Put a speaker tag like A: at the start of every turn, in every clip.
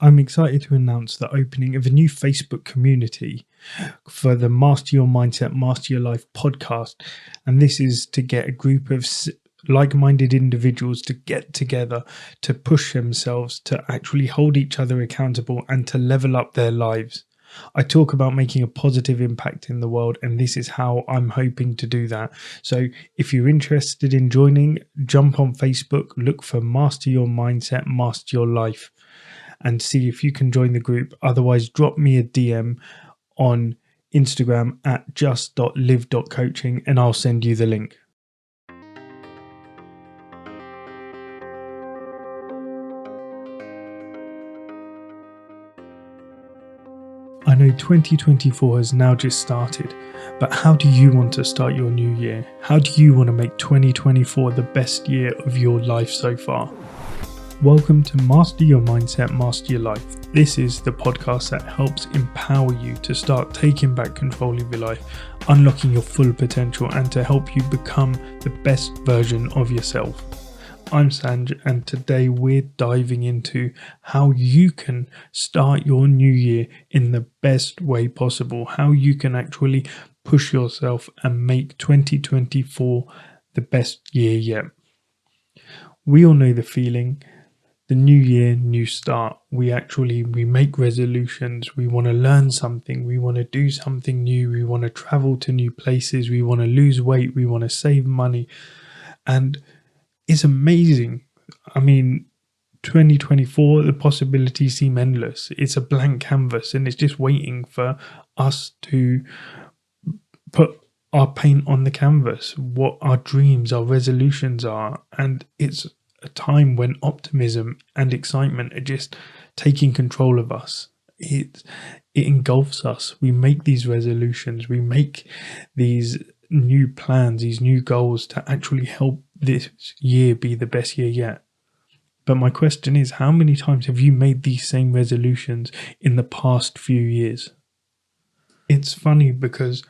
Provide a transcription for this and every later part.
A: I'm excited to announce the opening of a new Facebook community for the Master Your Mindset, Master Your Life podcast. And this is to get a group of like minded individuals to get together, to push themselves, to actually hold each other accountable, and to level up their lives. I talk about making a positive impact in the world, and this is how I'm hoping to do that. So if you're interested in joining, jump on Facebook, look for Master Your Mindset, Master Your Life, and see if you can join the group. Otherwise, drop me a DM on Instagram at just.live.coaching and I'll send you the link. I know 2024 has now just started, but how do you want to start your new year? How do you want to make 2024 the best year of your life so far? Welcome to Master Your Mindset, Master Your Life. This is the podcast that helps empower you to start taking back control of your life, unlocking your full potential, and to help you become the best version of yourself. I'm Sanj, and today we're diving into how you can start your new year in the best way possible, how you can actually push yourself and make 2024 the best year yet. We all know the feeling. The new year, new start. We make resolutions. We want to learn something. We want to do something new. We want to travel to new places. We want to lose weight. We want to save money. And it's amazing. I mean, 2024, the possibilities seem endless. It's a blank canvas and it's just waiting for us to put our paint on the canvas, what our dreams, our resolutions are. And it's a time when optimism and excitement are just taking control of us. It engulfs us. We make these resolutions, we make these new plans, these new goals to actually help this year be the best year yet. But my question is, how many times have you made these same resolutions in the past few years? It's funny because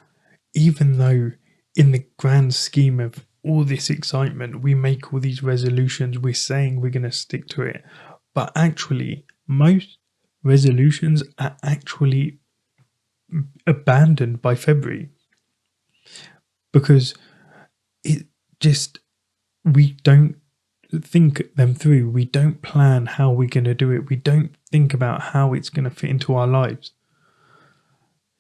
A: even though in the grand scheme of all this excitement, we make all these resolutions, we're saying we're going to stick to it, but actually most resolutions are actually abandoned by February because we don't think them through. We don't plan how we're going to do it. We don't think about how it's going to fit into our lives.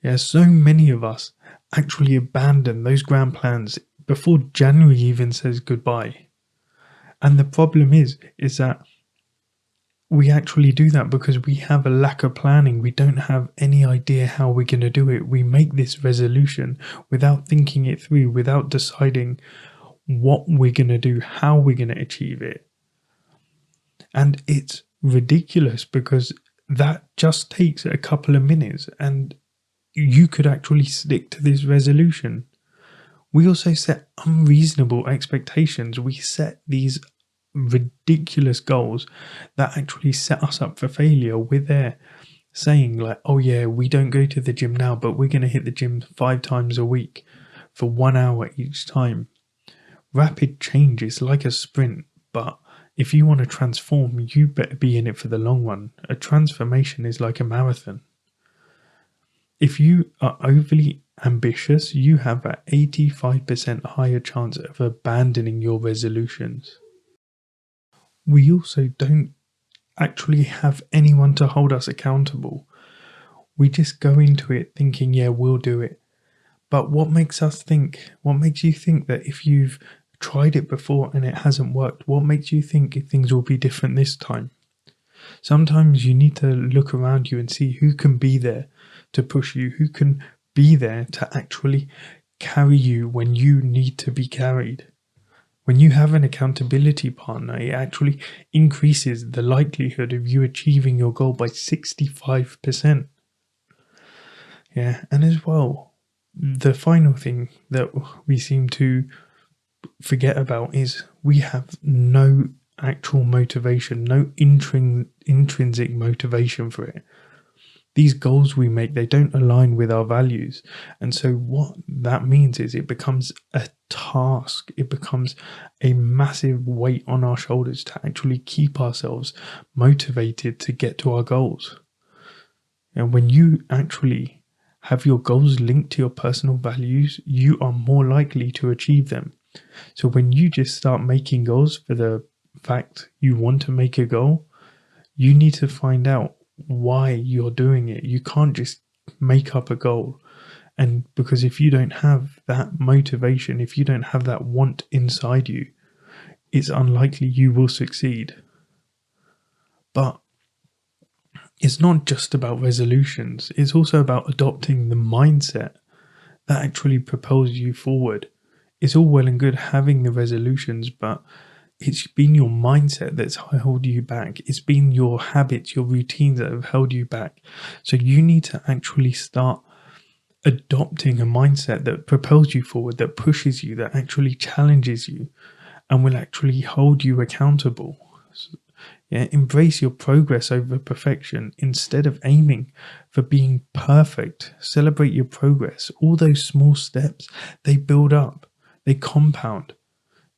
A: Yeah, so many of us actually abandon those grand plans before January even says goodbye. And the problem is that we actually do that because we have a lack of planning. We don't have any idea how we're going to do it. We make this resolution without thinking it through, without deciding what we're going to do, how we're going to achieve it. And it's ridiculous because that just takes a couple of minutes and you could actually stick to this resolution. We also set unreasonable expectations. We set these ridiculous goals that actually set us up for failure. We're there saying like, oh yeah, we don't go to the gym now, but we're going to hit the gym 5 times a week for 1 hour each time. Rapid change is like a sprint, but if you want to transform, you better be in it for the long run. A transformation is like a marathon. If you are overly ambitious, you have an 85% higher chance of abandoning your resolutions. We also don't actually have anyone to hold us accountable. We just go into it thinking, yeah, we'll do it. But what makes you think that if you've tried it before and it hasn't worked, what makes you think things will be different this time? Sometimes you need to look around you and see who can be there to push you, who can be there to actually carry you when you need to be carried. When you have an accountability partner, it actually increases the likelihood of you achieving your goal by 65%. Yeah, and as well, the final thing that we seem to forget about is we have no actual motivation, no intrinsic motivation for it. These goals we make, they don't align with our values. And so what that means is it becomes a task. It becomes a massive weight on our shoulders to actually keep ourselves motivated to get to our goals. And when you actually have your goals linked to your personal values, you are more likely to achieve them. So when you just start making goals for the fact you want to make a goal, you need to find out why you're doing it. You can't just make up a goal. And because if you don't have that motivation, if you don't have that want inside you, it's unlikely you will succeed. But it's not just about resolutions, it's also about adopting the mindset that actually propels you forward. It's all well and good having the resolutions, but it's been your mindset that's held you back. It's been your habits, your routines that have held you back. So you need to actually start adopting a mindset that propels you forward, that pushes you, that actually challenges you, and will actually hold you accountable. Yeah, embrace your progress over perfection instead of aiming for being perfect. Celebrate your progress. All those small steps, they build up, they compound.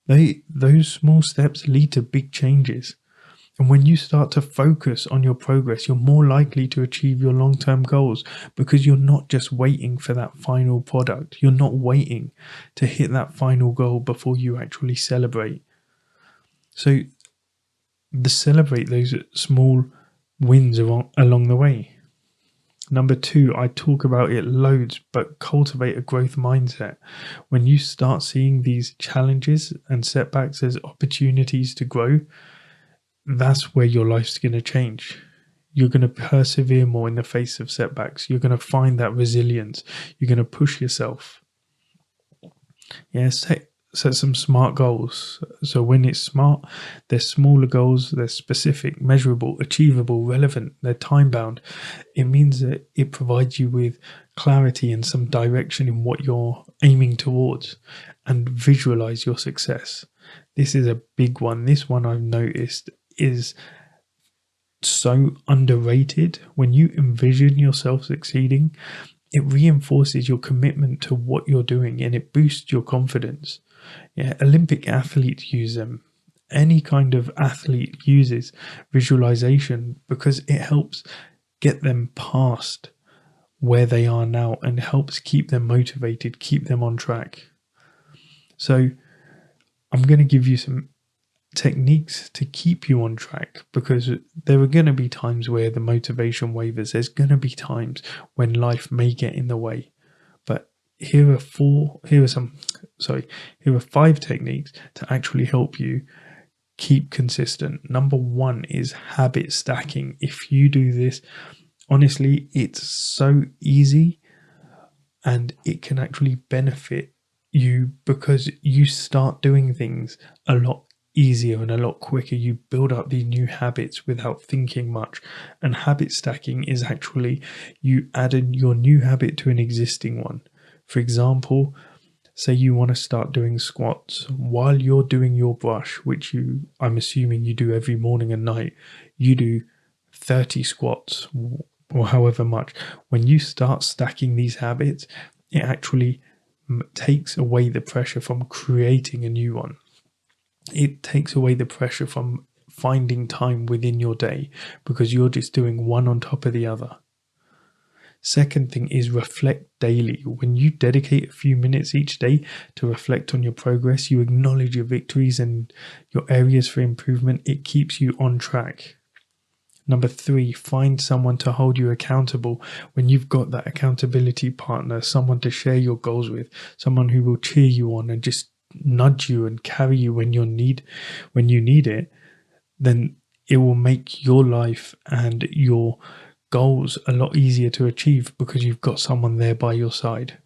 A: Those small steps lead to big changes. And when you start to focus on your progress, you're more likely to achieve your long-term goals because you're not just waiting for that final product. You're not waiting to hit that final goal before you actually celebrate. So celebrate those small wins along the way. Number 2, I talk about it loads, but cultivate a growth mindset. When you start seeing these challenges and setbacks as opportunities to grow, that's where your life's going to change. You're going to persevere more in the face of setbacks. You're going to find that resilience. You're going to push yourself. Yeah, set some smart goals. So when it's smart, they're smaller goals, they're specific, measurable, achievable, relevant, they're time bound. It means that it provides you with clarity and some direction in what you're aiming towards, and visualize your success. This is a big one. This one I've noticed is so underrated. When you envision yourself succeeding, it reinforces your commitment to what you're doing and it boosts your confidence. Yeah, Olympic athletes use them. Any kind of athlete uses visualization because it helps get them past where they are now and helps keep them motivated, keep them on track. So I'm going to give you some techniques to keep you on track, because there are going to be times where the motivation wavers. There's going to be times when life may get in the way. But here are 5 techniques to actually help you keep consistent. Number 1 is habit stacking. If you do this, honestly, it's so easy and it can actually benefit you because you start doing things a lot easier and a lot quicker. You build up these new habits without thinking much. And habit stacking is actually you add your new habit to an existing one. For example, say you want to start doing squats while you're doing your brush, which I'm assuming you do every morning and night. You do 30 squats or however much. When you start stacking these habits, it actually takes away the pressure from creating a new one. It takes away the pressure from finding time within your day because you're just doing one on top of the other. Second thing is reflect daily. When you dedicate a few minutes each day to reflect on your progress, you acknowledge your victories and your areas for improvement. It keeps you on track. Number 3, find someone to hold you accountable. When you've got that accountability partner, someone to share your goals with, someone who will cheer you on and just nudge you and carry you when you need it, then it will make your life and your goals a lot easier to achieve because you've got someone there by your side.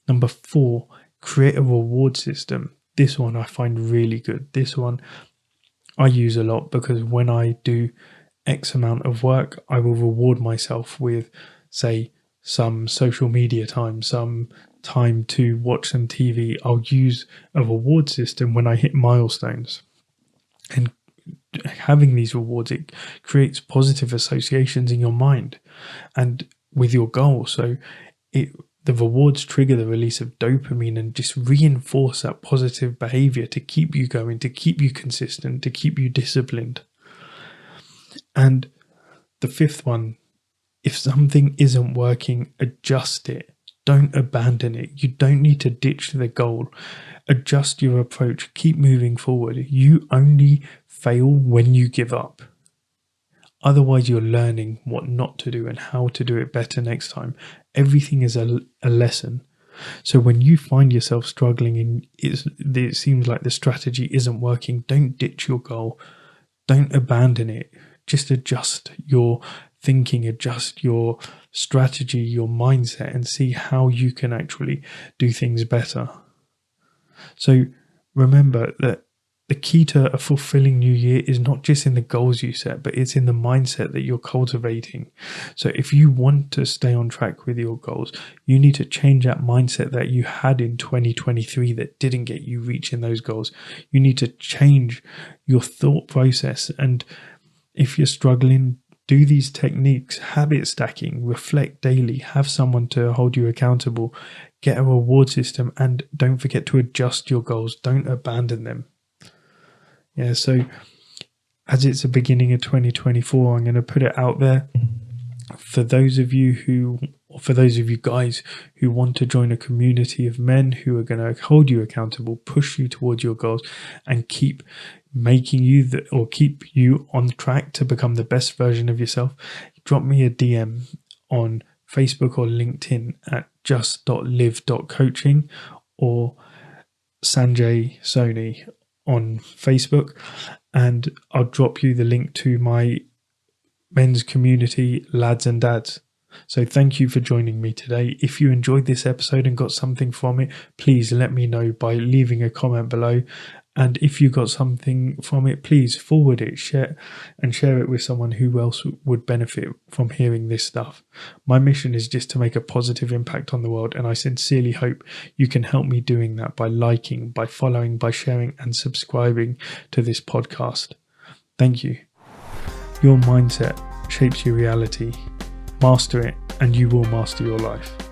A: Number 4, create a reward system. This one I find really good. This one I use a lot because when I do X amount of work, I will reward myself with, say, some social media time, some time to watch some TV. I'll use a reward system when I hit milestones. And having these rewards, it creates positive associations in your mind and with your goal. So the rewards trigger the release of dopamine and just reinforce that positive behavior to keep you going, to keep you consistent, to keep you disciplined. And the fifth one, if something isn't working, adjust it. Don't abandon it. You don't need to ditch the goal. Adjust your approach. Keep moving forward. You only fail when you give up. Otherwise, you're learning what not to do and how to do it better next time. Everything is a lesson. So when you find yourself struggling and it seems like the strategy isn't working, don't ditch your goal. Don't abandon it. Just adjust your thinking, adjust your strategy, your mindset, and see how you can actually do things better. So remember that the key to a fulfilling new year is not just in the goals you set, but it's in the mindset that you're cultivating. So if you want to stay on track with your goals, you need to change that mindset that you had in 2023 that didn't get you reaching those goals. You need to change your thought process. And if you're struggling, do these techniques, habit stacking, reflect daily, have someone to hold you accountable, get a reward system, and don't forget to adjust your goals. Don't abandon them. Yeah, so as it's the beginning of 2024, I'm going to put it out there for those of you guys who want to join a community of men who are going to hold you accountable, push you towards your goals, and keep making you keep you on track to become the best version of yourself. Drop me a DM on Facebook or LinkedIn at just.live.coaching or Sanjay Soni on Facebook, and I'll drop you the link to my men's community, Lads and Dads. So thank you for joining me today. If you enjoyed this episode and got something from it, please let me know by leaving a comment below. And if you got something from it, please forward it, share it with someone who else would benefit from hearing this stuff. My mission is just to make a positive impact on the world, and I sincerely hope you can help me doing that by liking, by following, by sharing and subscribing to this podcast. Thank you. Your mindset shapes your reality. Master it and you will master your life.